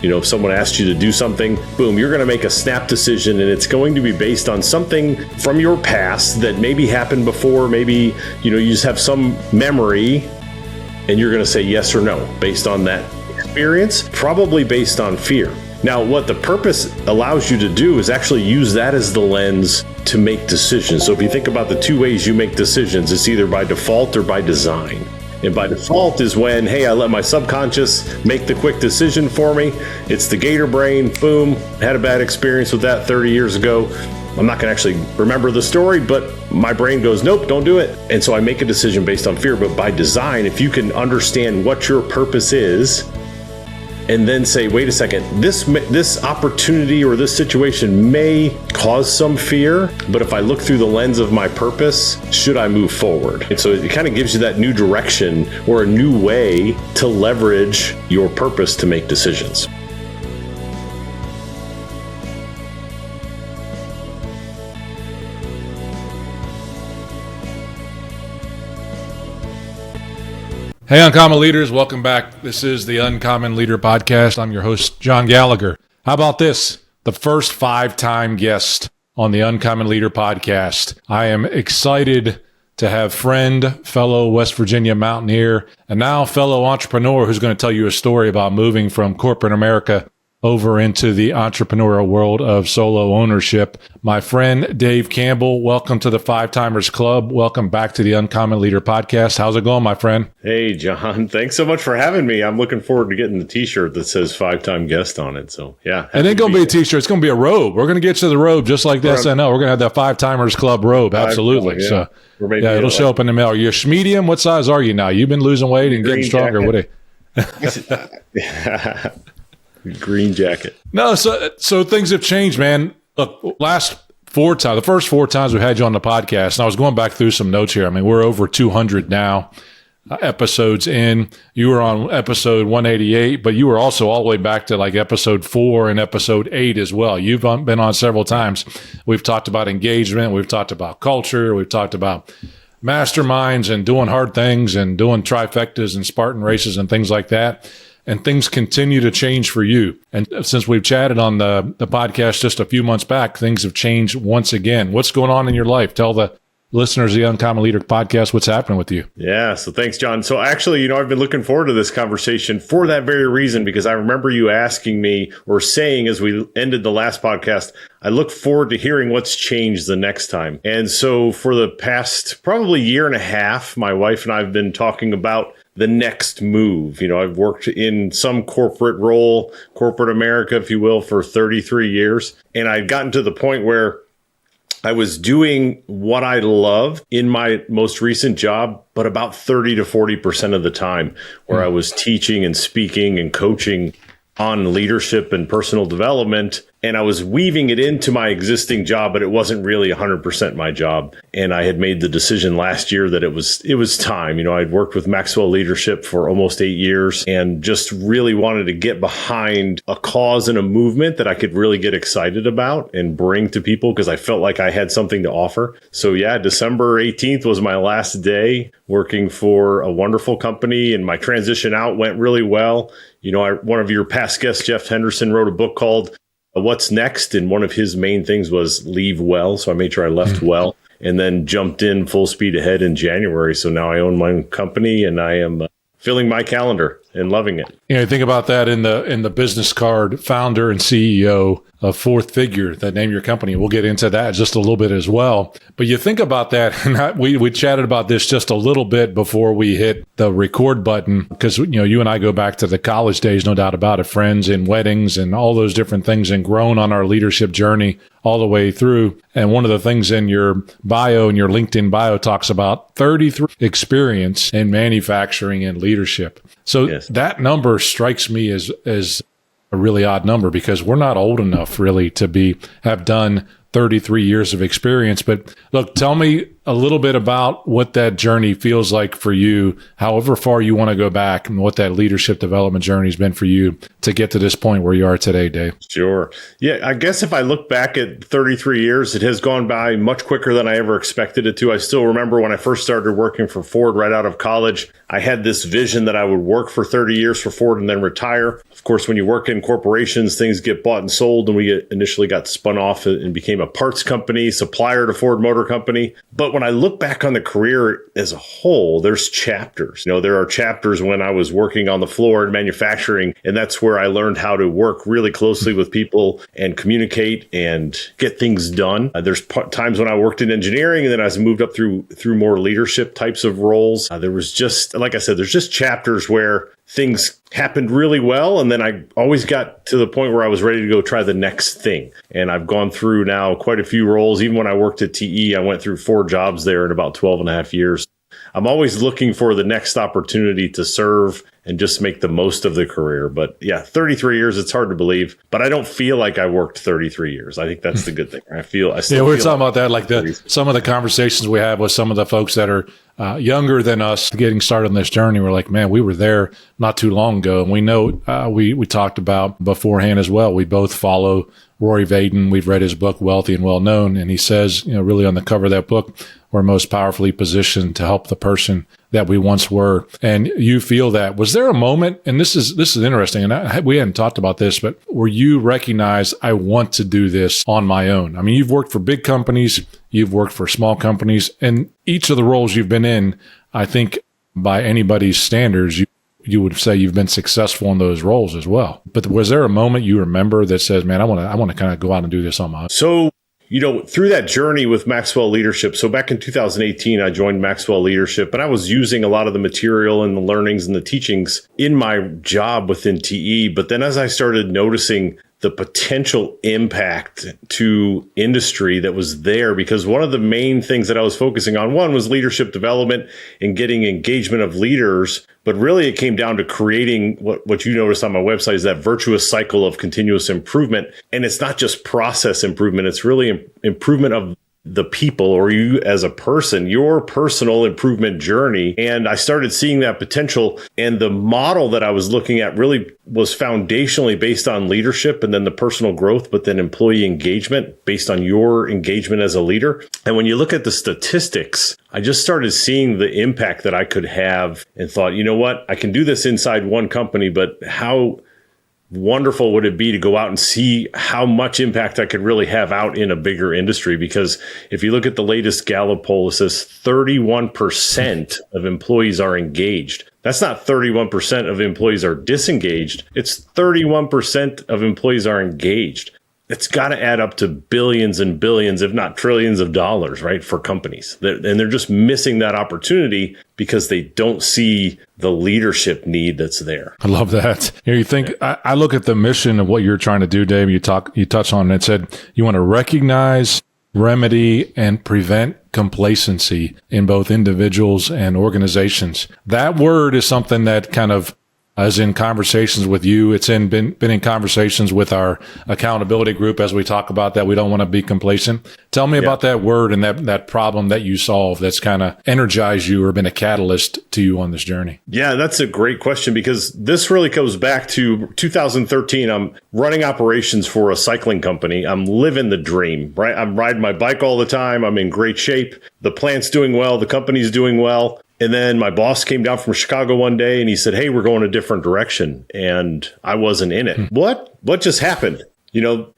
If someone asks you to do something, boom, you're going to make a snap decision, and it's going to be based on something from your past that maybe happened before. Maybe, you just have some memory, and you're going to say yes or no based on that experience, probably based on fear. Now, what the purpose allows you to do is actually use that as the lens to make decisions. So if you think about the two ways you make decisions, it's either by default or by design. And by default is when, hey, I let my subconscious make the quick decision for me. It's the gator brain, boom, had a bad experience with that 30 years ago. I'm not going to actually remember the story, but my brain goes, nope, don't do it. And so I make a decision based on fear. But by design, if you can understand what your purpose is, and then say, wait a second, this opportunity or this situation may cause some fear, but if I look through the lens of my purpose, should I move forward? And so it kind of gives you that new direction or a new way to leverage your purpose to make decisions. Hey, Uncommon Leaders, welcome back. This is the Uncommon Leader Podcast. I'm your host, John Gallagher. How about this? The first 5-time guest on the Uncommon Leader Podcast. I am excited to have friend, fellow West Virginia mountaineer, and now fellow entrepreneur who's going to tell you a story about moving from corporate America over into the entrepreneurial world of solo ownership. My friend, Dave Campbell, welcome to the 5-Timers Club. Welcome back to the Uncommon Leader Podcast. How's it going, my friend? Hey, John. Thanks so much for having me. I'm looking forward to getting the t-shirt that says 5-time guest on it. So, yeah. It ain't going to be a t-shirt. It's going to be a robe. We're going to get you the robe just like the SNL. We're going to have that 5-Timers Club robe. Absolutely. Yeah. So, it'll show up in the mail. You're a medium. What size are you now? You've been losing weight and getting stronger. Green jacket. No, so things have changed, man. Look, the first 4 times we had you on the podcast, and I was going back through some notes here. I mean, we're over 200 now episodes in. You were on episode 188, but you were also all the way back to like episode 4 and episode 8 as well. You've been on several times. We've talked about engagement. We've talked about culture. We've talked about masterminds and doing hard things and doing trifectas and Spartan races and things like that. And things continue to change for you. And since we've chatted on the podcast just a few months back, things have changed once again. What's going on in your life? Tell the listeners of the Uncommon Leader Podcast what's happening with you. Yeah, so thanks, John. So actually, I've been looking forward to this conversation for that very reason, because I remember you asking me or saying as we ended the last podcast, I look forward to hearing what's changed the next time. And so for the past probably year and a half, my wife and I have been talking about the next move. I've worked in some corporate role, corporate America, if you will, for 33 years. And I'd gotten to the point where I was doing what I love in my most recent job, but about 30 to 40% of the time where I was teaching and speaking and coaching on leadership and personal development. And I was weaving it into my existing job, but it wasn't really 100% my job. And I had made the decision last year that it was time. I'd worked with Maxwell Leadership for almost 8 years and just really wanted to get behind a cause and a movement that I could really get excited about and bring to people because I felt like I had something to offer. So yeah, December 18th was my last day working for a wonderful company, and my transition out went really well. One of your past guests, Jeff Henderson, wrote a book called What's Next? And one of his main things was leave well. So I made sure I left well and then jumped in full speed ahead in January. So now I own my own company and I am filling my calendar and loving it. Think about that in the business card, founder and CEO of Fourth Figure that name your company. We'll get into that just a little bit as well. But you think about that, and we chatted about this just a little bit before we hit the record button, because you and I go back to the college days, no doubt about it, friends and weddings and all those different things, and grown on our leadership journey all the way through. And one of the things in your bio, in your LinkedIn bio, talks about 33 experience in manufacturing and leadership. So yes, that number strikes me as a really odd number, because we're not old enough really to have done 33 years of experience. But look, tell me a little bit about what that journey feels like for you, however far you want to go back, and what that leadership development journey has been for you to get to this point where you are today, Dave. Sure. Yeah, I guess if I look back at 33 years, it has gone by much quicker than I ever expected it to. I still remember when I first started working for Ford right out of college, I had this vision that I would work for 30 years for Ford and then retire. Of course, when you work in corporations, things get bought and sold, and we initially got spun off and became a parts company, supplier to Ford Motor Company. But when I look back on the career as a whole, there's chapters. There are chapters when I was working on the floor in manufacturing, and that's where I learned how to work really closely with people and communicate and get things done. There's times when I worked in engineering, and then as I moved up through more leadership types of roles, there was just, like I said, there's just chapters where things happened really well. And then I always got to the point where I was ready to go try the next thing. And I've gone through now quite a few roles. Even when I worked at TE, I went through 4 jobs there in about 12 and a half years. I'm always looking for the next opportunity to serve and just make the most of the career. But yeah, 33 years, it's hard to believe, but I don't feel like I worked 33 years. I think that's the good thing. I still we're talking about that, like some of the conversations we have with some of the folks that are younger than us getting started on this journey. We're like, man, we were there not too long ago. And we know we talked about beforehand as well. We both follow Rory Vaden. We've read his book, Wealthy and Well Known. And he says, really on the cover of that book, we're most powerfully positioned to help the person that we once were. And you feel that. Was there a moment, and this is interesting, and we hadn't talked about this, but where you recognize, I want to do this on my own? I mean, you've worked for big companies, you've worked for small companies, and each of the roles you've been in, I think by anybody's standards, you would say you've been successful in those roles as well. But was there a moment you remember that says, man, I want to kind of go out and do this on my own? So, through that journey with Maxwell Leadership, so back in 2018, I joined Maxwell Leadership, and I was using a lot of the material and the learnings and the teachings in my job within TE. But then as I started noticing the potential impact to industry that was there, because one of the main things that I was focusing on, one was leadership development and getting engagement of leaders. But really, it came down to creating what you noticed on my website is that virtuous cycle of continuous improvement. And it's not just process improvement. It's really improvement of the people, or you as a person, your personal improvement journey. And I started seeing that potential. And the model that I was looking at really was foundationally based on leadership and then the personal growth, but then employee engagement based on your engagement as a leader. And when you look at the statistics, I just started seeing the impact that I could have and thought, you know what, I can do this inside one company, but how wonderful would it be to go out and see how much impact I could really have out in a bigger industry? Because if you look at the latest Gallup poll, it says 31% of employees are engaged. That's not 31% of employees are disengaged. It's 31% of employees are engaged. It's got to add up to billions and billions, if not trillions of dollars, right, for companies. And they're just missing that opportunity because they don't see the leadership need that's there. I love that. You think, I look at the mission of what you're trying to do, Dave. You touch on it. It said you want to recognize, remedy, and prevent complacency in both individuals and organizations. That word is something that kind of, as in conversations with you, it's been in conversations with our accountability group as we talk about that. We don't want to be complacent. Tell me about that word and that problem that you solve that's kind of energized you or been a catalyst to you on this journey. Yeah, that's a great question, because this really goes back to 2013. I'm running operations for a cycling company. I'm living the dream, right? I'm riding my bike all the time. I'm in great shape. The plant's doing well. The company's doing well. And then my boss came down from Chicago one day and he said, hey, we're going a different direction. And I wasn't in it. What just happened?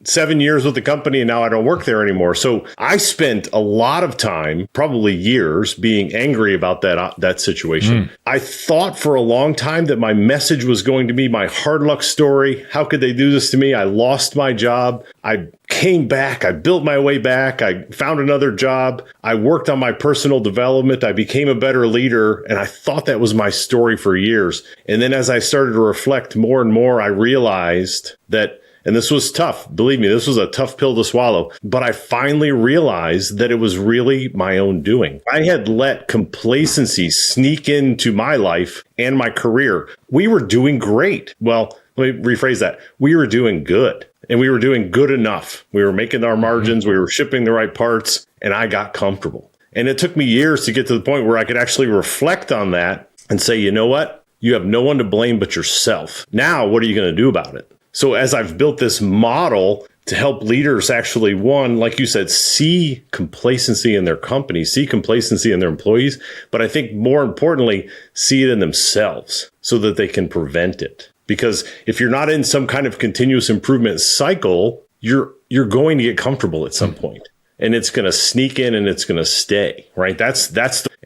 7 years with the company and now I don't work there anymore. So I spent a lot of time, probably years, being angry about that situation. I thought for a long time that my message was going to be my hard luck story. How could they do this to me? I lost my job. I came back. I built my way back. I found another job. I worked on my personal development. I became a better leader. And I thought that was my story for years. And then as I started to reflect more and more, I realized that, and this was tough. Believe me, this was a tough pill to swallow. But I finally realized that it was really my own doing. I had let complacency sneak into my life and my career. We were doing great. Well, let me rephrase that. We were doing good. And we were doing good enough. We were making our margins. We were shipping the right parts. And I got comfortable. And it took me years to get to the point where I could actually reflect on that and say, you know what? You have no one to blame but yourself. Now, what are you going to do about it? So as I've built this model to help leaders actually, one, like you said, see complacency in their company, see complacency in their employees, but I think more importantly, see it in themselves so that they can prevent it. Because if you're not in some kind of continuous improvement cycle, you're going to get comfortable at some point, and it's going to sneak in and it's going to stay, right?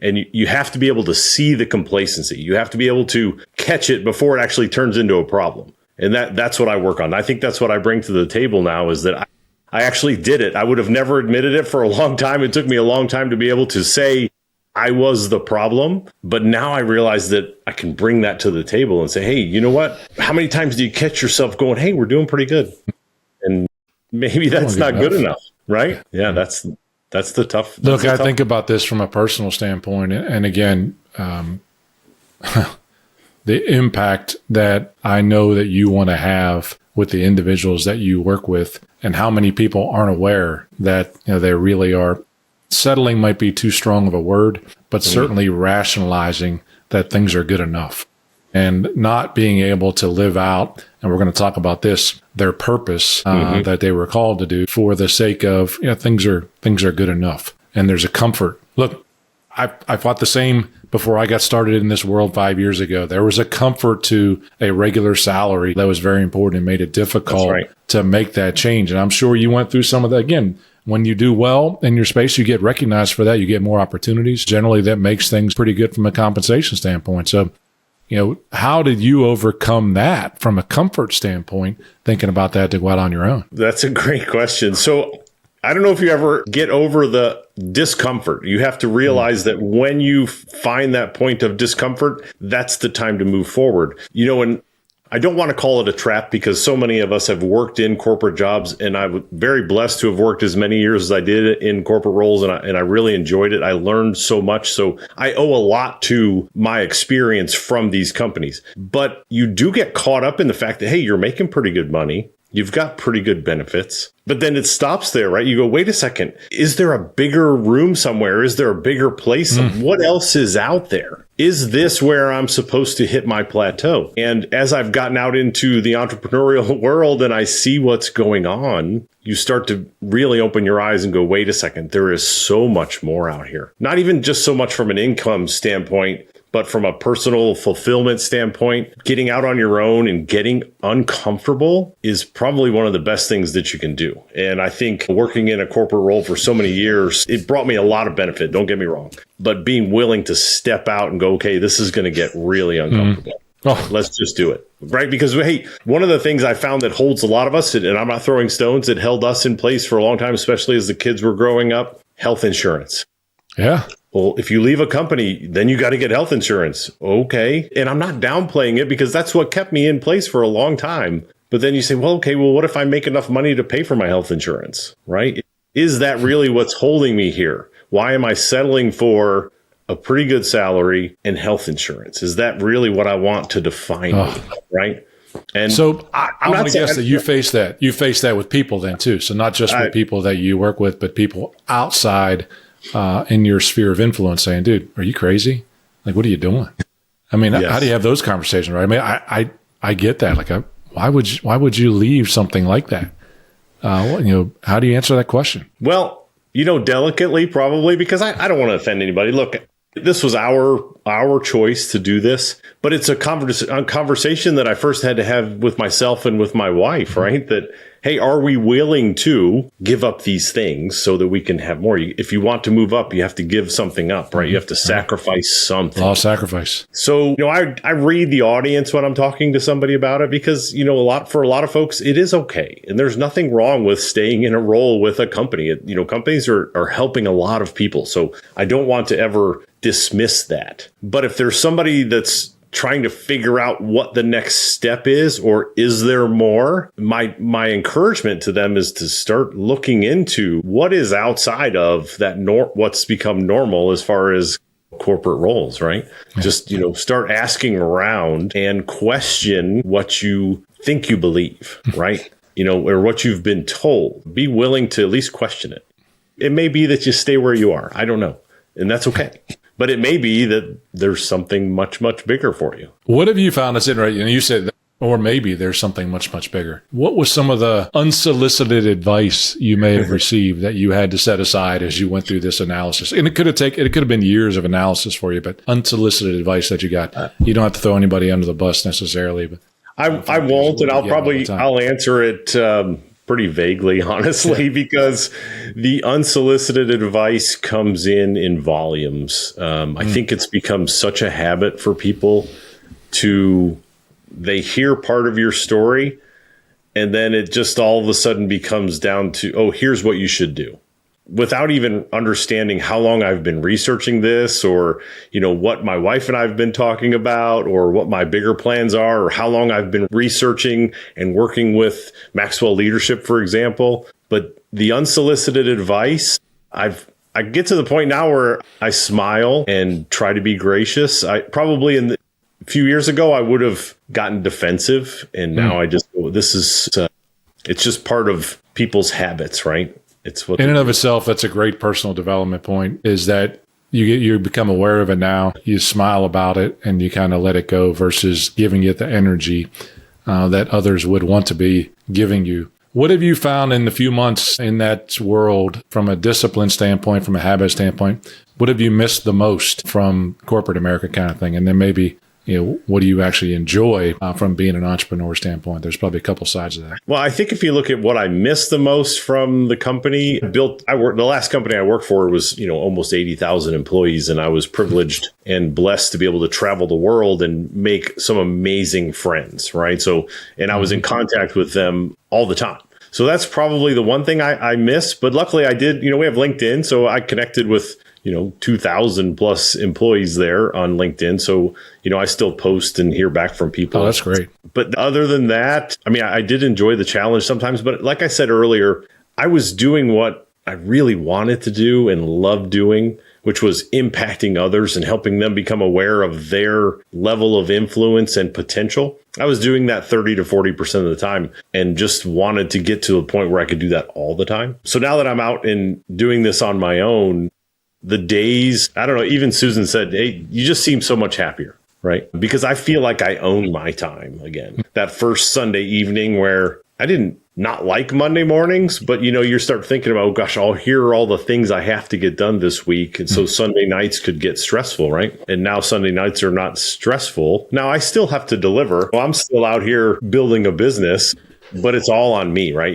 And you have to be able to see the complacency. You have to be able to catch it before it actually turns into a problem. And that's what I work on. I think that's what I bring to the table now, is that I actually did it. I would have never admitted it for a long time. It took me a long time to be able to say I was the problem. But now I realize that I can bring that to the table and say, hey, you know what? How many times do you catch yourself going, hey, we're doing pretty good? And maybe that's not good enough, right? Yeah, that's the tough. Look, I think about this from a personal standpoint. And again, the impact that I know that you want to have with the individuals that you work with, and how many people aren't aware that they really are. Settling might be too strong of a word, but certainly rationalizing that things are good enough, and not being able to live out, and we're going to talk about this, their purpose that they were called to do for the sake of things are good enough, and there's a comfort. Look, I fought the same before I got started in this world 5 years ago. There was a comfort to a regular salary that was very important and made it difficult to make that change. And I'm sure you went through some of that. Again, when you do well in your space, you get recognized for that. You get more opportunities. Generally, that makes things pretty good from a compensation standpoint. So, how did you overcome that from a comfort standpoint, thinking about that to go out on your own? That's a great question. So I don't know if you ever get over the discomfort. You have to realize that when you find that point of discomfort, that's the time to move forward. And I don't want to call it a trap, because so many of us have worked in corporate jobs, and I'm very blessed to have worked as many years as I did in corporate roles, and I really enjoyed it. I learned so much. So I owe a lot to my experience from these companies. But you do get caught up in the fact that, hey, you're making pretty good money. You've got pretty good benefits, but then it stops there, right? You go, wait a second. Is there a bigger room somewhere? Is there a bigger place? What else is out there? Is this where I'm supposed to hit my plateau? And as I've gotten out into the entrepreneurial world and I see what's going on, you start to really open your eyes and go, wait a second, there is so much more out here. Not even just so much from an income standpoint, but from a personal fulfillment standpoint, getting out on your own and getting uncomfortable is probably one of the best things that you can do. And I think working in a corporate role for so many years, it brought me a lot of benefit. Don't get me wrong. But being willing to step out and go, okay, this is going to get really uncomfortable. Let's just do it. Right? Because, hey, one of the things I found that holds a lot of us, and I'm not throwing stones, it held us in place for a long time, especially as the kids were growing up, health insurance. Yeah. Well, if you leave a company, then you got to get health insurance. Okay. And I'm not downplaying it, because that's what kept me in place for a long time. But then you say, well, okay, well, what if I make enough money to pay for my health insurance? Right? Is that really what's holding me here? Why am I settling for a pretty good salary and health insurance? Is that really what I want to define me? Right? And so I'm going to guess that you face that. You face that with people then too. So not just with people that you work with, but people outside in your sphere of influence saying, dude, are you crazy? Like, what are you doing? I mean, how do you have those conversations, right? I mean, I get that. Like, why would you leave something like that? How do you answer that question? Well, delicately, probably, because I don't want to offend anybody. Look, this was our choice to do this, but it's a conversation that I first had to have with myself and with my wife, right? That, hey, are we willing to give up these things so that we can have more? If you want to move up, you have to give something up, right? You have to sacrifice something. All sacrifice. So, I read the audience when I'm talking to somebody about it, because, for a lot of folks, it is okay. And there's nothing wrong with staying in a role with a company. Companies are helping a lot of people. So I don't want to ever dismiss that. But if there's somebody that's trying to figure out what the next step is, or is there more, my encouragement to them is to start looking into what is outside of that what's become normal as far as corporate roles, right? Yeah. Just, start asking around and question what you think you believe, right? Or what you've been told. Be willing to at least question it. It may be that you stay where you are. I don't know. And that's okay. But it may be that there's something much, much bigger for you. What have you found that's interesting? You said Or maybe there's something much, much bigger. What was some of the unsolicited advice you may have received that you had to set aside as you went through this analysis? And it could have been years of analysis for you, but unsolicited advice that you got. You don't have to throw anybody under the bus necessarily, but I won't, and I'll answer it pretty vaguely, honestly, because the unsolicited advice comes in volumes. I think it's become such a habit for people they hear part of your story, and then it just all of a sudden becomes down to, oh, here's what you should do, without even understanding how long I've been researching this, or, what my wife and I have been talking about, or what my bigger plans are, or how long I've been researching and working with Maxwell Leadership, for example. But the unsolicited advice, I get to the point now where I smile and try to be gracious. I probably a few years ago, I would have gotten defensive, and now I just, it's just part of people's habits, right? It's what in and of itself, that's a great personal development point, is that you become aware of it now, you smile about it, and you kind of let it go versus giving it the energy that others would want to be giving you. What have you found in the few months in that world from a discipline standpoint, from a habit standpoint? What have you missed the most from corporate America kind of thing? And then maybe, what do you actually enjoy from being an entrepreneur standpoint? There's probably a couple sides of that. Well, I think if you look at what I missed the most from the company, the last company I worked for was, almost 80,000 employees. And I was privileged and blessed to be able to travel the world and make some amazing friends, right? So, and I was in contact with them all the time. So that's probably the one thing I miss. But luckily I did, we have LinkedIn. So I connected with 2,000 plus employees there on LinkedIn. So, I still post and hear back from people. Oh, that's great. But other than that, I did enjoy the challenge sometimes. But like I said earlier, I was doing what I really wanted to do and loved doing, which was impacting others and helping them become aware of their level of influence and potential. I was doing that 30 to 40% of the time and just wanted to get to a point where I could do that all the time. So now that I'm out and doing this on my own, the days, I don't know, even Susan said, hey, you just seem so much happier, right? Because I feel like I own my time again. That first Sunday evening where I didn't not like Monday mornings, but you start thinking about, oh gosh, here are all the things I have to get done this week. And so Sunday nights could get stressful, right? And now Sunday nights are not stressful. Now I still have to deliver. Well, I'm still out here building a business, but it's all on me, right?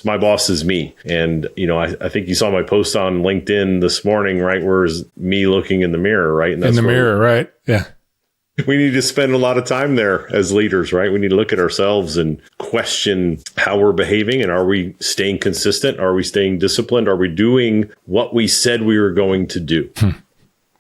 My boss is me. And, I think you saw my post on LinkedIn this morning, right? Where's me looking in the mirror, right? And that's in the mirror, right? Yeah. We need to spend a lot of time there as leaders, right? We need to look at ourselves and question how we're behaving. And are we staying consistent? Are we staying disciplined? Are we doing what we said we were going to do?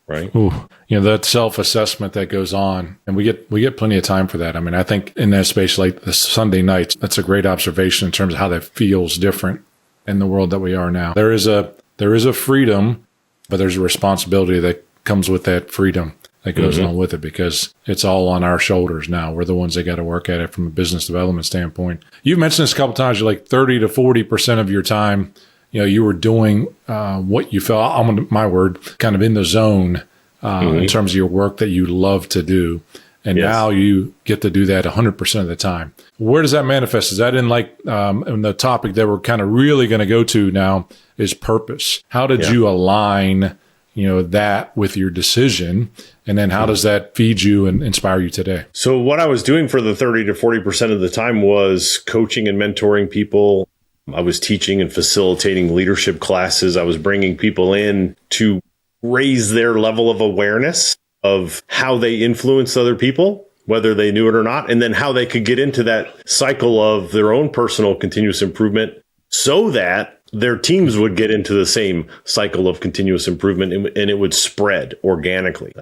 Right. Ooh, that self-assessment that goes on, and we get plenty of time for that. I think in that space, like the Sunday nights, that's a great observation in terms of how that feels different in the world that we are now. There is a freedom, but there's a responsibility that comes with that freedom that goes along with it, because it's all on our shoulders now. We're the ones that got to work at it from a business development standpoint. You've mentioned this a couple of times. You're like 30 to 40% of your time, you were doing what you felt, my word, kind of in the zone in terms of your work that you love to do. And now you get to do that 100% of the time. Where does that manifest? Is that in in the topic that we're kind of really going to go to now is purpose? How did you align, that with your decision? And then how does that feed you and inspire you today? So what I was doing for the 30 to 40% of the time was coaching and mentoring people. I was teaching and facilitating leadership classes. I was bringing people in to raise their level of awareness of how they influence other people, whether they knew it or not, and then how they could get into that cycle of their own personal continuous improvement so that their teams would get into the same cycle of continuous improvement and it would spread organically.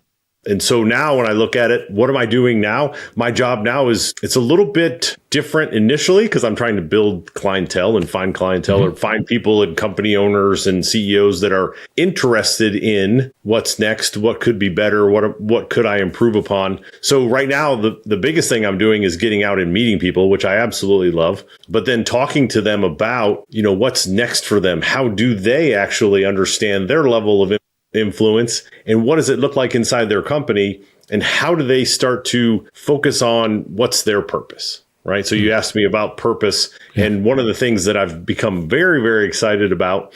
And so now when I look at it, what am I doing now? My job now it's a little bit different initially because I'm trying to build clientele and find clientele or find people and company owners and CEOs that are interested in what's next, what could be better, what could I improve upon. So right now, the biggest thing I'm doing is getting out and meeting people, which I absolutely love, but then talking to them about, what's next for them. How do they actually understand their level of influence and what does it look like inside their company? and how do they start to focus on what's their purpose, right? So you asked me about purpose. And one of the things that I've become very, very excited about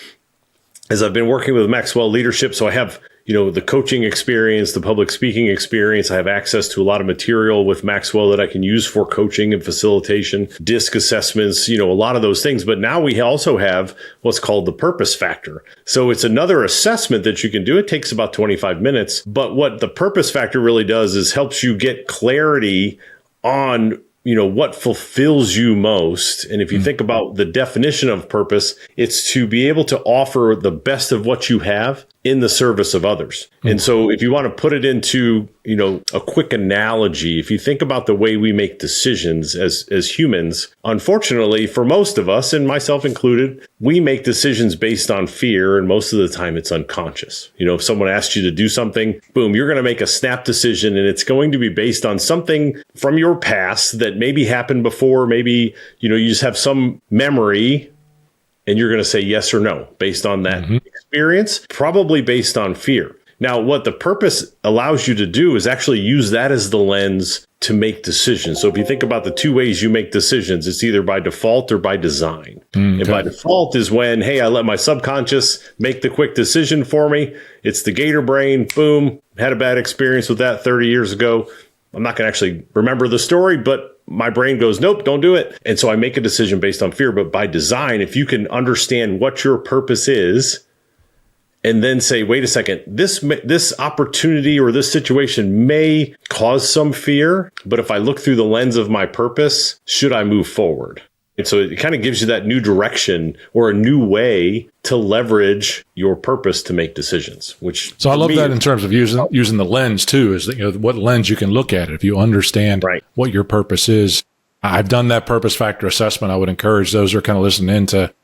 is I've been working with Maxwell Leadership. So I have, the coaching experience, the public speaking experience. I have access to a lot of material with Maxwell that I can use for coaching and facilitation, DISC assessments, a lot of those things. But now we also have what's called the purpose factor. So it's another assessment that you can do. It takes about 25 minutes. But what the purpose factor really does is helps you get clarity on what fulfills you most. And if you think about the definition of purpose, it's to be able to offer the best of what you have in the service of others. And so if you want to put it into, a quick analogy, if you think about the way we make decisions as humans, unfortunately, for most of us, and myself included, we make decisions based on fear. And most of the time it's unconscious. If someone asks you to do something, boom, you're going to make a snap decision, and it's going to be based on something from your past that maybe happened before. Maybe, you just have some memory, and you're going to say yes or no based on that experience, probably based on fear. Now, what the purpose allows you to do is actually use that as the lens to make decisions. So if you think about the two ways you make decisions, it's either by default or by design. And by default is when, hey, I let my subconscious make the quick decision for me. It's the gator brain. Boom. Had a bad experience with that 30 years ago. I'm not going to actually remember the story, but my brain goes, nope, don't do it. And so I make a decision based on fear. But by design, if you can understand what your purpose is, and then say, wait a second, this opportunity or this situation may cause some fear, but if I look through the lens of my purpose, should I move forward? And so it kind of gives you that new direction or a new way to leverage your purpose to make decisions, so I love that in terms of using the lens too, is that, what lens you can look at it. If you understand what your purpose is. I've done that purpose factor assessment. I would encourage those who are kind of listening in to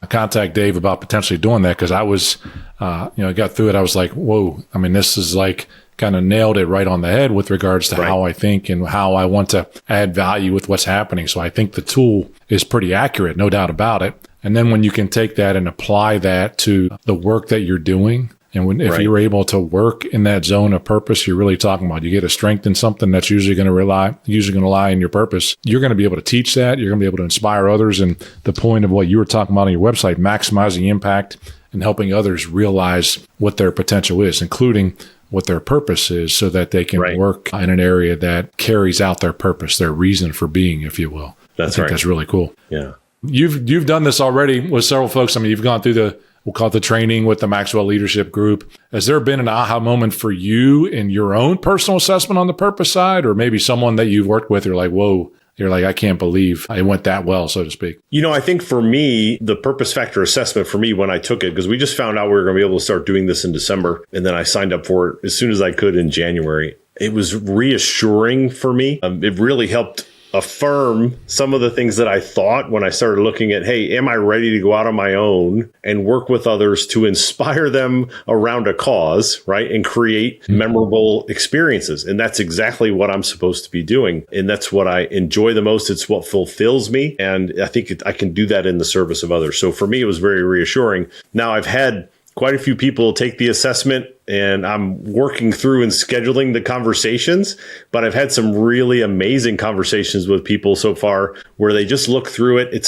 contact Dave about potentially doing that, because I was, got through it. I was like, whoa, this is like kind of nailed it right on the head with regards to how I think and how I want to add value with what's happening. So I think the tool is pretty accurate, no doubt about it. And then when you can take that and apply that to the work that you're doing, and if you're able to work in that zone of purpose, you're really talking about, you get a strength in something that's usually going to lie in your purpose. You're going to be able to teach that. You're going to be able to inspire others. And the point of what you were talking about on your website, maximizing impact and helping others realize what their potential is, including what their purpose is, so that they can work in an area that carries out their purpose, their reason for being, if you will. I think that's really cool. Yeah. You've done this already with several folks. You've gone through we'll call it the training with the Maxwell Leadership Group. Has there been an aha moment for you in your own personal assessment on the purpose side, or maybe someone that you've worked with, you're like, whoa, I can't believe it went that well, so to speak? I think for me, the purpose factor assessment for me when I took it, because we just found out we were going to be able to start doing this in December, and then I signed up for it as soon as I could in January. It was reassuring for me. It really helped affirm some of the things that I thought when I started looking at, hey, am I ready to go out on my own and work with others to inspire them around a cause, right? And create memorable experiences. And that's exactly what I'm supposed to be doing. And that's what I enjoy the most. It's what fulfills me. And I think I can do that in the service of others. So for me, it was very reassuring. Now, I've had quite a few people take the assessment, and I'm working through and scheduling the conversations, but I've had some really amazing conversations with people so far where they just look through it. It's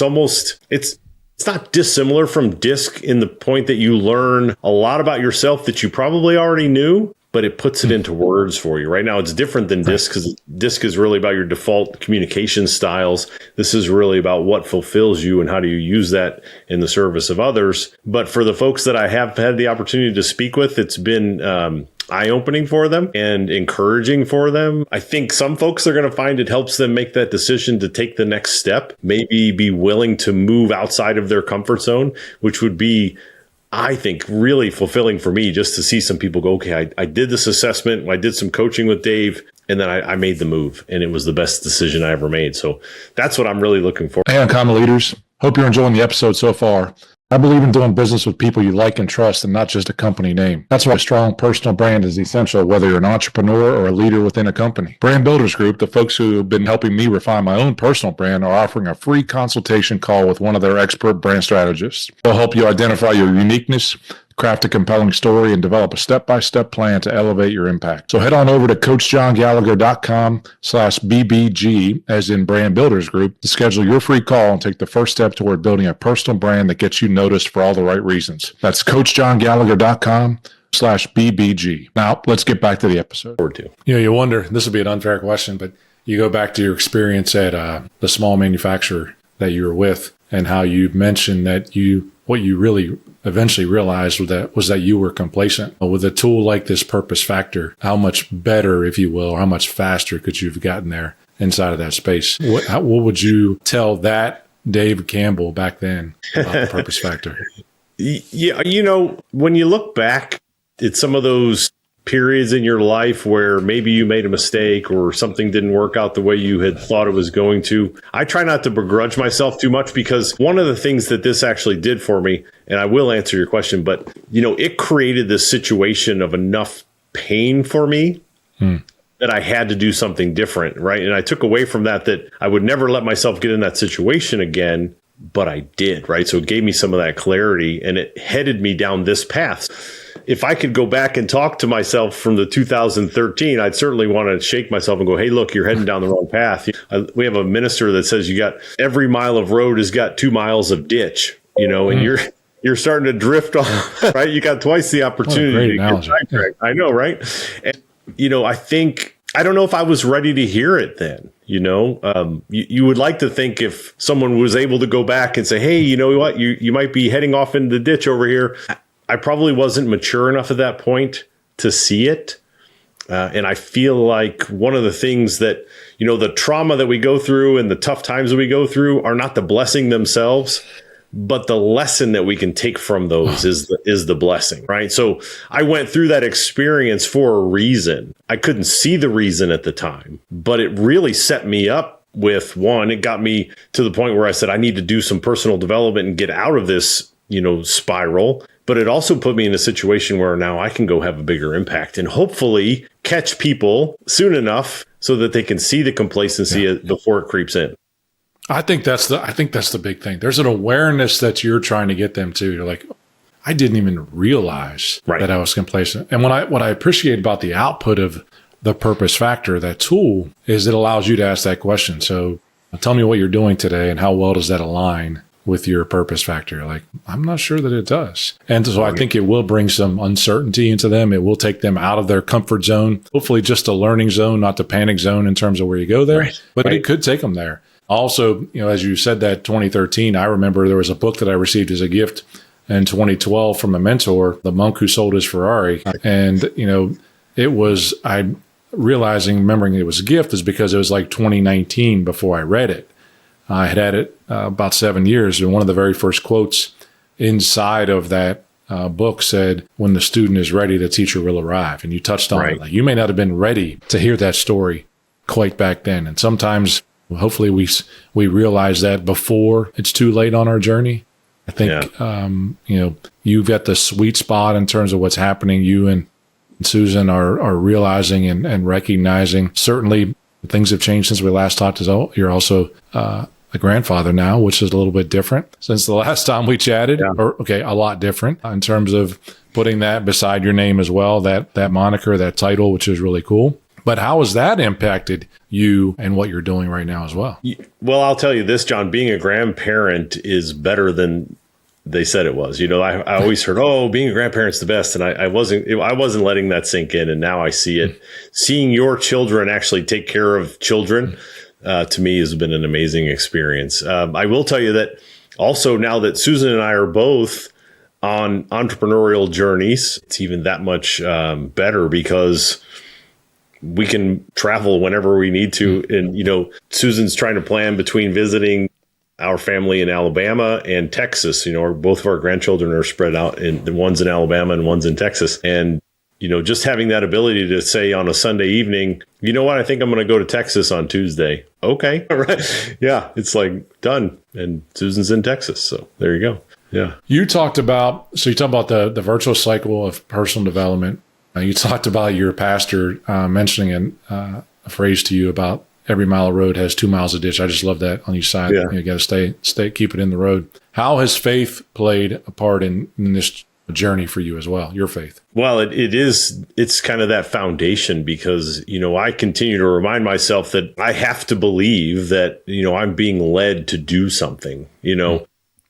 not dissimilar from DISC in the point that you learn a lot about yourself that you probably already knew, but it puts it into words for you. Right now, it's different than DISC, because DISC is really about your default communication styles. This is really about what fulfills you and how do you use that in the service of others. But for the folks that I have had the opportunity to speak with, it's been eye-opening for them and encouraging for them. I think some folks are going to find it helps them make that decision to take the next step, maybe be willing to move outside of their comfort zone, which would be, I think, really fulfilling for me, just to see some people go, okay, I did this assessment, I did some coaching with Dave, and then I made the move, and it was the best decision I ever made. So that's what I'm really looking for. Hey, Uncommon Leaders. Hope you're enjoying the episode so far. I believe in doing business with people you like and trust, and not just a company name. That's why a strong personal brand is essential, whether you're an entrepreneur or a leader within a company. Brand Builders Group, the folks who have been helping me refine my own personal brand, are offering a free consultation call with one of their expert brand strategists. They'll help you identify your uniqueness, craft a compelling story, and develop a step-by-step plan to elevate your impact. So head on over to coachjohngallagher.com/BBG, as in Brand Builders Group, to schedule your free call and take the first step toward building a personal brand that gets you noticed for all the right reasons. That's coachjohngallagher.com/BBG. Now, let's get back to the episode. You wonder, this would be an unfair question, but you go back to your experience at the small manufacturer that you were with, and how you mentioned that what you really eventually realized was that you were complacent. With a tool like this Purpose Factor, how much better, if you will, or how much faster could you have gotten there inside of that space? What would you tell that David Campbell back then about the Purpose Factor? Yeah, when you look back at some of those periods in your life where maybe you made a mistake or something didn't work out the way you had thought it was going to, I try not to begrudge myself too much, because one of the things that this actually did for me, and I will answer your question, but it created this situation of enough pain for me that I had to do something different, right? And I took away from that I would never let myself get in that situation again, but I did, right? So it gave me some of that clarity, and it headed me down this path. If I could go back and talk to myself from the 2013, I'd certainly want to shake myself and go, hey, look, you're heading down the wrong path. We have a minister that says you got every mile of road has got 2 miles of ditch, and you're starting to drift off, right? You got twice the opportunity. I know, right? And, I don't know if I was ready to hear it then. You would like to think if someone was able to go back and say, hey, you know what, you might be heading off into the ditch over here. I probably wasn't mature enough at that point to see it. And I feel like one of the things that, the trauma that we go through and the tough times that we go through are not the blessing themselves, but the lesson that we can take from those is the blessing, right? So I went through that experience for a reason. I couldn't see the reason at the time, but it really set me up with it got me to the point where I said, I need to do some personal development and get out of this, spiral. But it also put me in a situation where now I can go have a bigger impact and hopefully catch people soon enough so that they can see the complacency before it creeps in. I think that's the big thing. There's an awareness that you're trying to get them to. You're like, I didn't even realize that I was complacent. And what I appreciate about the output of the Purpose Factor, that tool, is it allows you to ask that question. So tell me what you're doing today and how well does that align with your Purpose Factor? Like, I'm not sure that it does. And so I think it will bring some uncertainty into them. It will take them out of their comfort zone, hopefully just a learning zone, not the panic zone in terms of where you go there, but it could take them there. Also, as you said, that 2013, I remember there was a book that I received as a gift in 2012 from a mentor, The Monk Who Sold His Ferrari. And, it was, remembering it was a gift is because it was like 2019 before I read it. I had it about 7 years, and one of the very first quotes inside of that book said, when the student is ready, the teacher will arrive. And you touched on it. Like, you may not have been ready to hear that story quite back then. And sometimes, hopefully, we realize that before it's too late on our journey. I think, you've got the sweet spot in terms of what's happening. You and Susan are realizing and recognizing. Certainly, things have changed since we last talked. You're also a grandfather now, which is a little bit different since the last time we chatted. A lot different in terms of putting that beside your name as well, that moniker, that title, which is really cool. But how has that impacted you and what you're doing right now as well? Well, I'll tell you this, John, being a grandparent is better than they said it was. I always heard, being a grandparent's the best. And I wasn't letting that sink in. And now I see it. Seeing your children actually take care of children, to me, has been an amazing experience. I will tell you that also now that Susan and I are both on entrepreneurial journeys, it's even that much better because we can travel whenever we need to. And, Susan's trying to plan between visiting our family in Alabama and Texas. Both of our grandchildren are spread out, and one's in Alabama and one's in Texas. And, just having that ability to say on a Sunday evening, you know what, I think I'm going to go to Texas on Tuesday. Okay. All right. Yeah. It's like done. And Susan's in Texas. So there you go. Yeah. You talked about the virtual cycle of personal development. You talked about your pastor mentioning a phrase to you about every mile of road has 2 miles of ditch. I just love that on each side. Yeah. You got to stay, keep it in the road. How has faith played a part in this journey for you as well, your faith? Well, it's kind of that foundation because, I continue to remind myself that I have to believe that, I'm being led to do something,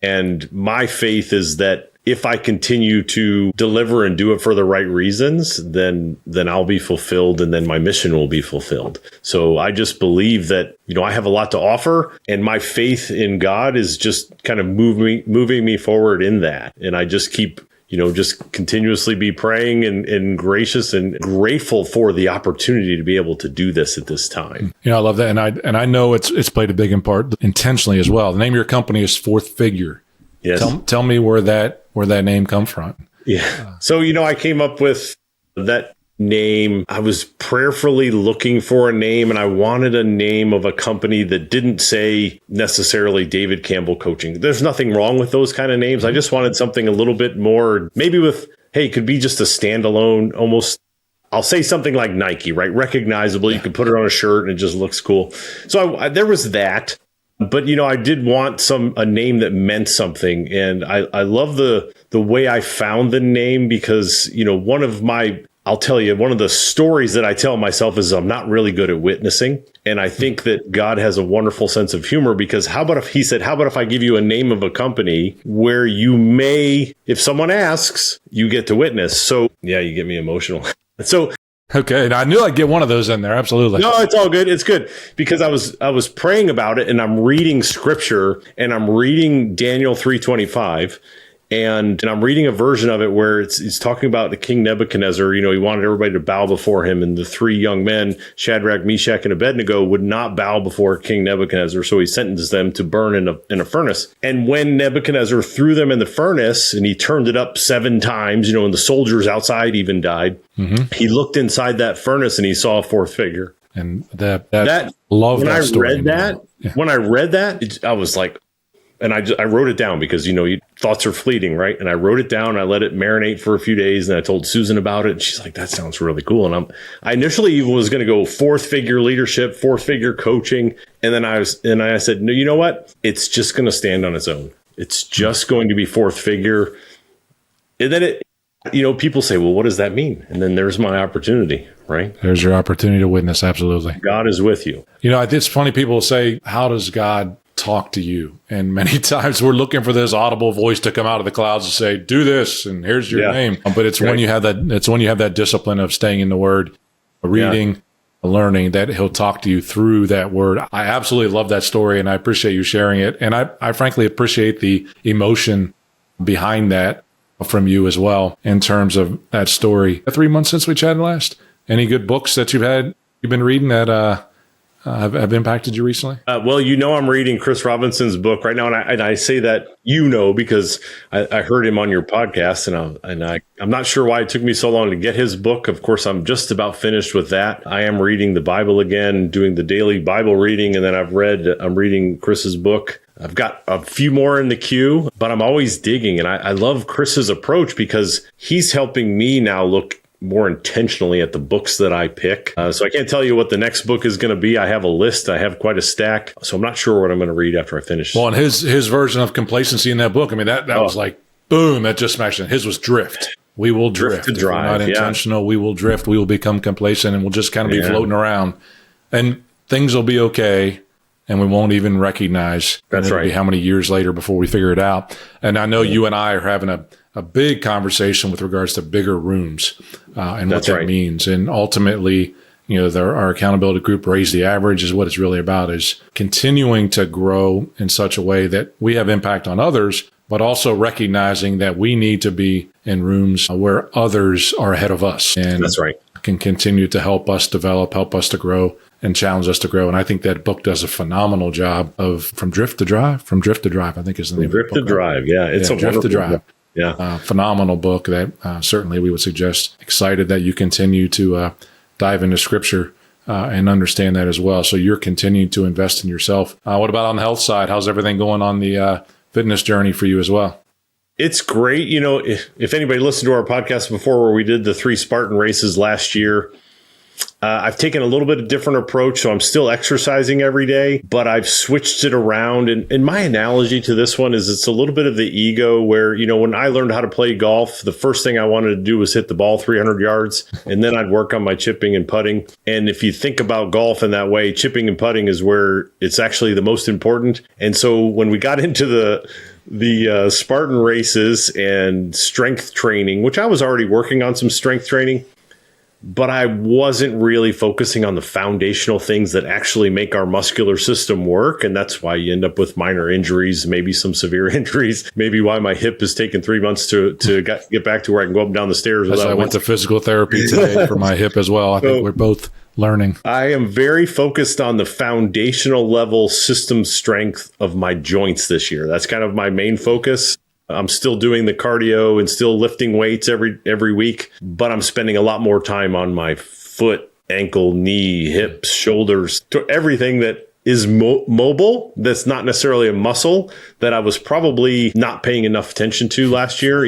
and my faith is that if I continue to deliver and do it for the right reasons, then I'll be fulfilled and then my mission will be fulfilled. So I just believe that, I have a lot to offer and my faith in God is just kind of moving me forward in that. And I just keep, just continuously be praying and gracious and grateful for the opportunity to be able to do this at this time. I love that. And I know it's played a big part intentionally as well. The name of your company is Fourth Figure. Yes. Tell me where that name come from. Yeah. So, I came up with that name. I was prayerfully looking for a name and I wanted a name of a company that didn't say necessarily David Campbell Coaching. There's nothing wrong with those kind of names. I just wanted something a little bit more, maybe it could be just a standalone, almost, I'll say something like Nike, right? Recognizable. You could put it on a shirt and it just looks cool. So there was that. But, I did want a name that meant something. And I love the way I found the name because, I'll tell you, one of the stories that I tell myself is I'm not really good at witnessing. And I think that God has a wonderful sense of humor because how about if I give you a name of a company where you may, if someone asks, you get to witness. So, yeah, you get me emotional. So, okay, I knew I'd get one of those in there. Absolutely. No, it's all good. It's good because I was praying about it and I'm reading scripture and I'm reading Daniel 3:25 and I'm reading a version of it where it's talking about the King Nebuchadnezzar. He wanted everybody to bow before him, and the three young men, Shadrach, Meshach, and Abednego, would not bow before King Nebuchadnezzar. So he sentenced them to burn in a furnace. And when Nebuchadnezzar threw them in the furnace and he turned it up 7 times, and the soldiers outside even died, he looked inside that furnace and he saw a fourth figure. And that love when that I story. read that, when I read that, I was like, and I wrote it down because, thoughts are fleeting, right? And I wrote it down. I let it marinate for a few days. And I told Susan about it. And she's like, that sounds really cool. And I initially even was going to go fourth figure leadership, fourth figure coaching. And then I said, no, you know what? It's just going to stand on its own. It's just going to be fourth figure. And then people say, well, what does that mean? And then there's my opportunity, right? There's your opportunity to witness. Absolutely. God is with you. It's funny. People say, how does God talk to you? And many times we're looking for this audible voice to come out of the clouds and say, do this, and here's your name. But it's when you have that discipline of staying in the word, reading, learning, that he'll talk to you through that word. I absolutely love that story and I appreciate you sharing it. And I frankly appreciate the emotion behind that from you as well in terms of that story. 3 months since we chatted last, any good books that you've been reading that have impacted you recently? Well, I'm reading Chris Robinson's book right now, and I say that because I heard him on your podcast, and I'm not sure why it took me so long to get his book. Of course, I'm just about finished with that. I am reading the Bible again, doing the daily Bible reading, and then I'm reading Chris's book. I've got a few more in the queue, but I'm always digging, and I love Chris's approach because he's helping me now look more intentionally at the books that I pick. So I can't tell you what the next book is going to be. I have a list. I have quite a stack. So I'm not sure what I'm going to read after I finish. Well, and his version of complacency in that book, that was like, boom, that just smashed it. His was drift. We will drift. To drive. If we're not intentional, we will drift. We will become complacent and we'll just kind of be floating around. And things will be okay. And we won't even recognize. That's right. How many years later before we figure it out. And I know you and I are having a big conversation with regards to bigger rooms and what that means. And ultimately, our accountability group, Raise the Average, is what it's really about, is continuing to grow in such a way that we have impact on others, but also recognizing that we need to be in rooms where others are ahead of us. And that's right. Can continue to help us develop, help us to grow, and challenge us to grow. And I think that book does a phenomenal job of From Drift to Drive, I think is the name of the book. Drift to Drive, yeah. It's a Drift to Drive. Book. Yeah. Phenomenal book that certainly we would suggest. Excited that you continue to dive into scripture and understand that as well. So you're continuing to invest in yourself. What about on the health side? How's everything going on the fitness journey for you as well? It's great. If anybody listened to our podcast before where we did the 3 Spartan races last year, I've taken a little bit of different approach, so I'm still exercising every day, but I've switched it around. And my analogy to this one is it's a little bit of the ego where, when I learned how to play golf, the first thing I wanted to do was hit the ball 300 yards, and then I'd work on my chipping and putting. And if you think about golf in that way, chipping and putting is where it's actually the most important. And so when we got into the Spartan races and strength training, which I was already working on some strength training, but I wasn't really focusing on the foundational things that actually make our muscular system work. And that's why you end up with minor injuries, maybe some severe injuries, maybe why my hip has taken 3 months to get back to where I can go up and down the stairs. As I went to physical therapy today for my hip as well. I think we're both learning. I am very focused on the foundational level system strength of my joints this year. That's kind of my main focus. I'm still doing the cardio and still lifting weights every week, but I'm spending a lot more time on my foot, ankle, knee, hips, shoulders, to everything that is mobile. That's not necessarily a muscle that I was probably not paying enough attention to last year.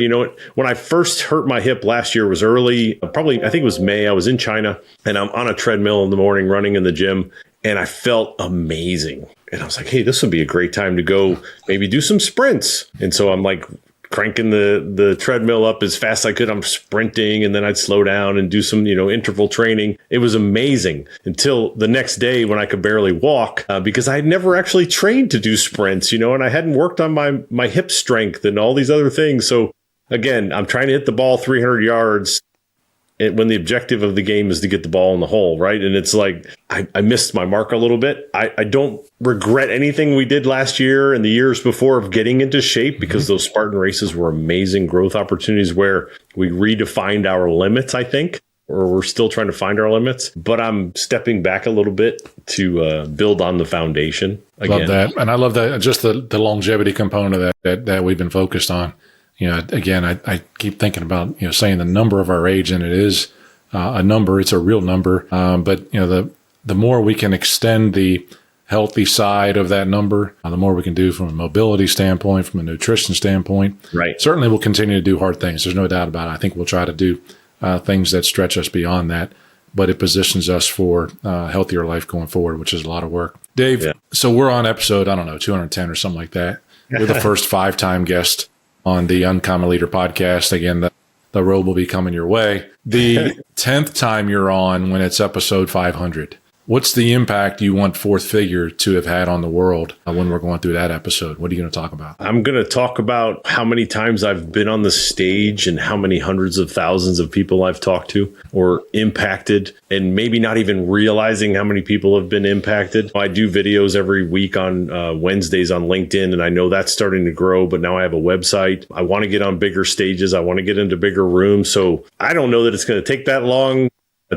When I first hurt my hip last year was early, I think it was May. I was in China and I'm on a treadmill in the morning running in the gym, and I felt amazing. And I was like, hey, this would be a great time to go maybe do some sprints. And so I'm like cranking the treadmill up as fast as I could. I'm sprinting, and then I'd slow down and do some, interval training. It was amazing until the next day when I could barely walk because I had never actually trained to do sprints, and I hadn't worked on my hip strength and all these other things. So again, I'm trying to hit the ball 300 yards. When the objective of the game is to get the ball in the hole, right? And it's like, I missed my mark a little bit. I don't regret anything we did last year and the years before of getting into shape, because those Spartan races were amazing growth opportunities where we redefined our limits, I think, or we're still trying to find our limits. But I'm stepping back a little bit to build on the foundation again. Love that. And I love that, just the longevity component of that we've been focused on. Again, I keep thinking about, saying the number of our age, and it is a number, it's a real number. But, the more we can extend the healthy side of that number, the more we can do from a mobility standpoint, from a nutrition standpoint. Right. Certainly we'll continue to do hard things. There's no doubt about it. I think we'll try to do things that stretch us beyond that, but it positions us for a healthier life going forward, which is a lot of work. Dave, So we're on episode, 210 or something like that. We're the first 5-time guest on the Uncommon Leader podcast. Again, the road will be coming your way. The 10th time you're on, when it's episode 500. What's the impact you want Fourth Figure to have had on the world when we're going through that episode? What are you going to talk about? I'm going to talk about how many times I've been on the stage and how many hundreds of thousands of people I've talked to or impacted, and maybe not even realizing how many people have been impacted. I do videos every week on Wednesdays on LinkedIn, and I know that's starting to grow, but now I have a website. I want to get on bigger stages. I want to get into bigger rooms. So I don't know that it's going to take that long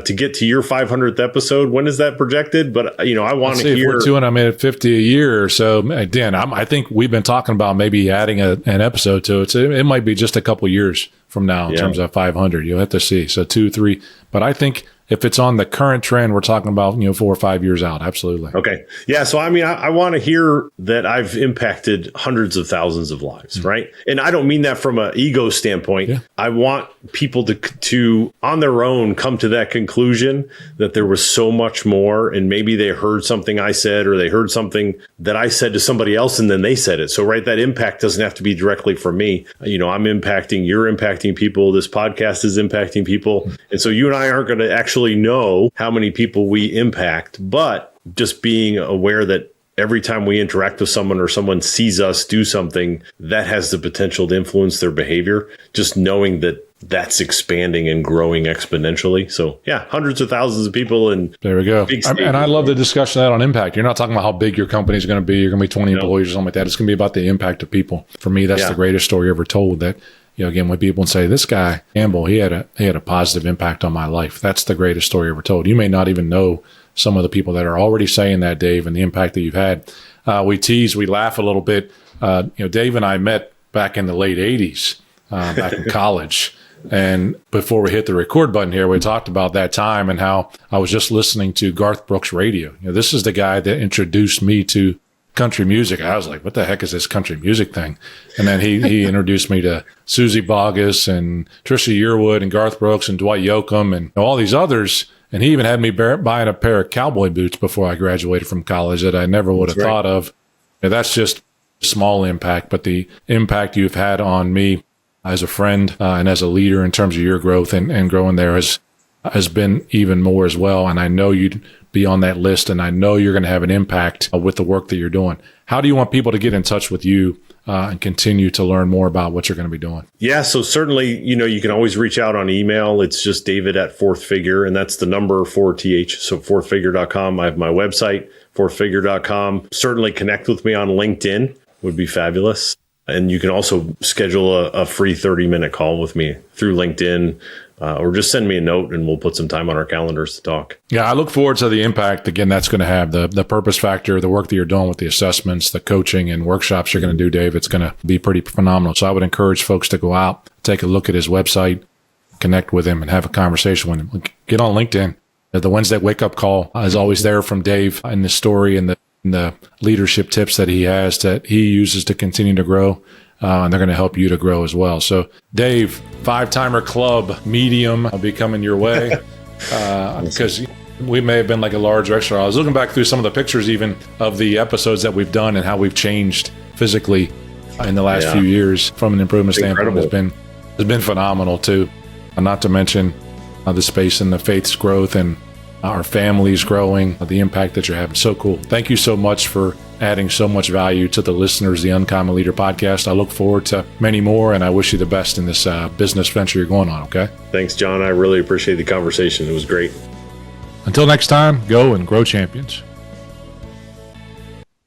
to get to your 500th episode. When is that projected? But, I want to hear. If we're doing, at 50 a year or so. Again, I think we've been talking about maybe adding an episode to it. So it might be just a couple years from now in terms of 500. You'll have to see. So 2, 3. But I think if it's on the current trend, we're talking about, 4 or 5 years out. Absolutely. Okay. Yeah. So, I want to hear that I've impacted hundreds of thousands of lives, right? And I don't mean that from an ego standpoint. Yeah. I want people to on their own come to that conclusion that there was so much more, and maybe they heard something I said, or they heard something that I said to somebody else and then they said it. So, right, that impact doesn't have to be directly from me. I'm impacting, you're impacting people. This podcast is impacting people. And so you and I aren't going to actually know how many people we impact, but just being aware that every time we interact with someone or someone sees us do something that has the potential to influence their behavior, just knowing that that's expanding and growing exponentially. So hundreds of thousands of people. And there we go. And I love the discussion of that on impact. You're not talking about how big your company is going to be. You're going to be 20 employees or something like that. It's going to be about the impact of people. For me, that's the greatest story ever told. That, again, when people say, this guy, Campbell, he had a positive impact on my life. That's the greatest story ever told. You may not even know some of the people that are already saying that, Dave, and the impact that you've had. We tease, we laugh a little bit. Dave and I met back in the late 80s, back in college. And before we hit the record button here, we talked about that time and how I was just listening to Garth Brooks radio. This is the guy that introduced me to country music. I was like, what the heck is this country music thing? And then he introduced me to Susie Boggess and Trisha Yearwood and Garth Brooks and Dwight Yoakam and all these others. And he even had me buying a pair of cowboy boots before I graduated from college that I never would have thought of. And that's just small impact, but the impact you've had on me as a friend and as a leader in terms of your growth and growing there has been even more as well. And I know you'd be on that list, and I know you're going to have an impact with the work that you're doing. How do you want people to get in touch with you and continue to learn more about what you're going to be doing? Yeah, so certainly, you can always reach out on email. It's just David@fourthfigure, and that's the number 4th. So fourthfigure.com. I have my website, fourthfigure.com. Certainly connect with me on LinkedIn would be fabulous. And you can also schedule a free 30-minute call with me through LinkedIn, or just send me a note and we'll put some time on our calendars to talk. Yeah, I look forward to the impact, again, that's going to have the purpose factor, the work that you're doing with the assessments, the coaching and workshops you're going to do, Dave. It's going to be pretty phenomenal. So I would encourage folks to go out, take a look at his website, connect with him and have a conversation with him. Get on LinkedIn. The Wednesday wake-up call is always there from Dave in the story and the leadership tips that he has that he uses to continue to grow. And they're going to help you to grow as well. So, Dave, 5-timer club medium will be coming your way because we may have been like a large or extra. I was looking back through some of the pictures even of the episodes that we've done and how we've changed physically in the last few years from an improvement standpoint. Has been phenomenal too. Not to mention the space and the faith's growth and our families growing, the impact that you're having. So cool. Thank you so much for adding so much value to the listeners, the Uncommon Leader podcast. I look forward to many more, and I wish you the best in this business venture you're going on, okay? Thanks, John. I really appreciate the conversation. It was great. Until next time, go and grow champions.